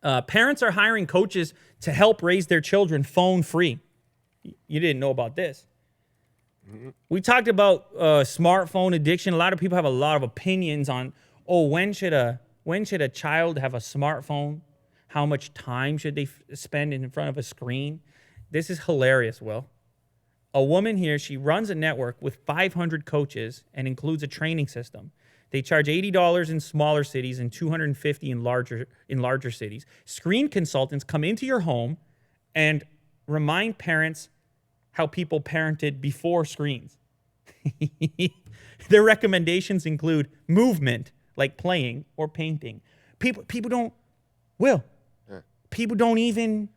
Parents are hiring coaches to help raise their children phone free. You didn't know about this. We talked about smartphone addiction. A lot of people have a lot of opinions on, when should a child have a smartphone? How much time should they spend in front of a screen? This is hilarious, Will. A woman here, she runs a network with 500 coaches and includes a training system. They charge $80 in smaller cities and $250 in larger cities. Screen consultants come into your home and remind parents how people parented before screens. Their recommendations include movement, like playing or painting. People don't, Will, people don't even,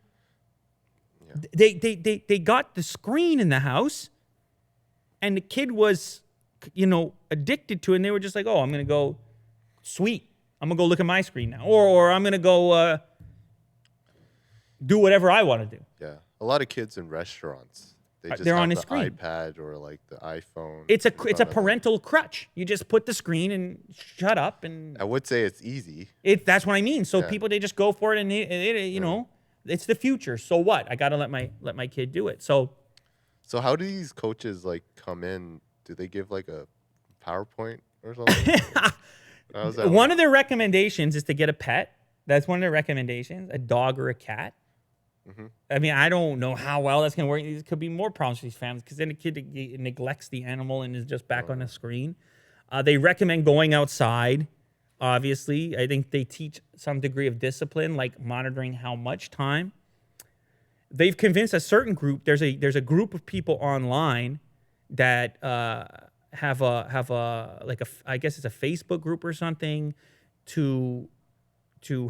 they got the screen in the house and the kid was, addicted to it, and they were just like, I'm going to go, sweet, I'm going to go look at my screen now. Or I'm going to go do whatever I want to do. Yeah. A lot of kids in restaurants, they're on the a screen. iPad or like the iPhone. It's a parental crutch. You just put the screen and shut up. And I would say it's easy. That's what I mean. So people, they just go for it, and it's the future. So what? I got to let my kid do it. So how do these coaches like come in? Do they give like a PowerPoint or something? One of their recommendations is to get a pet. That's one of their recommendations, a dog or a cat. Mm-hmm. I mean, I don't know how well that's going to work. There could be more problems for these families because then the kid neglects the animal and is just back on the screen. They recommend going outside, obviously. I think they teach some degree of discipline, like monitoring how much time. They've convinced a certain group. There's a group of people online that have I guess it's a Facebook group or something to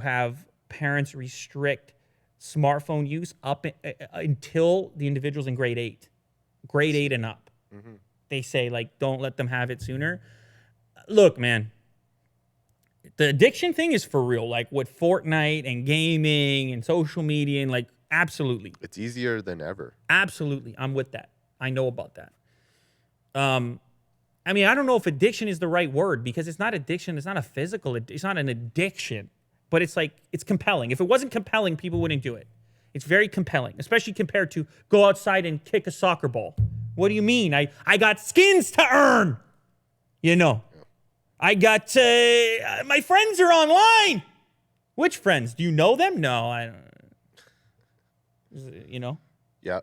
have parents restrict smartphone use up until the individual's in grade 8 and up. Mm-hmm. They say, like, don't let them have it sooner. Look, man, the addiction thing is for real. Like with Fortnite and gaming and social media and like, absolutely. It's easier than ever. Absolutely. I'm with that. I know about that. I mean, I don't know if addiction is the right word because it's not addiction. It's not a physical, it's not an addiction. But it's like, it's compelling. If it wasn't compelling, people wouldn't do it. It's very compelling, especially compared to go outside and kick a soccer ball. What do you mean? I got skins to earn. I got, my friends are online. Which friends? Do you know them? No, I don't. Yeah.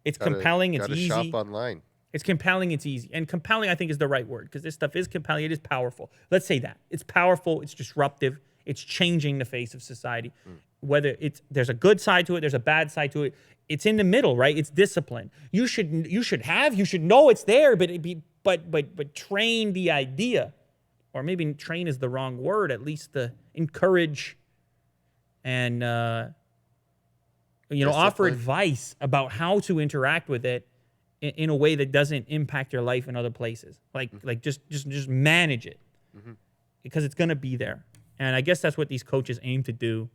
It's compelling. It's easy. Shop online. It's compelling. It's easy. And compelling, I think, is the right word because this stuff is compelling. It is powerful. Let's say that. It's powerful. It's disruptive. It's changing the face of society. Whether there's a good side to it, there's a bad side to it. It's in the middle, right? It's discipline. You should know it's there, but train the idea, or maybe train is the wrong word. At least to encourage and offer advice about how to interact with it in a way that doesn't impact your life in other places. Like just manage it because it's gonna be there. And I guess that's what these coaches aim to do.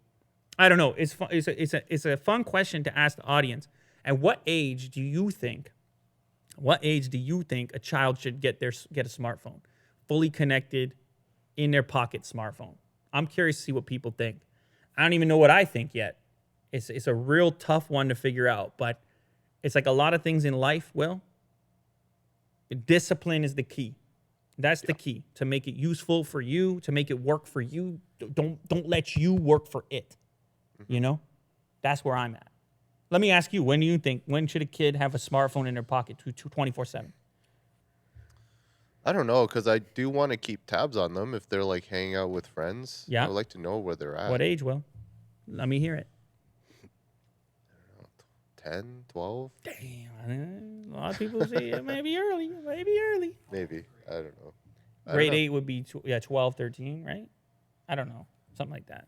I don't know. It's fun. It's a fun question to ask the audience. At what age do you think a child should get a smartphone, fully connected, in their pocket smartphone? I'm curious to see what people think. I don't even know what I think yet. It's a real tough one to figure out. But it's like a lot of things in life. Well, discipline is the key. That's the key to make it useful for you, to make it work for you. Don't let you work for it. That's where I'm at. Let me ask you, when should a kid have a smartphone in their pocket 24/7? I don't know, because I do want to keep tabs on them if they're like hanging out with friends. Yeah. I would like to know where they're at. What age, Will? Let me hear it. I don't know, 10, 12? Damn. A lot of people say it might be early. Maybe. I don't know. Grade 8 would be 12, 13, right? I don't know. Something like that.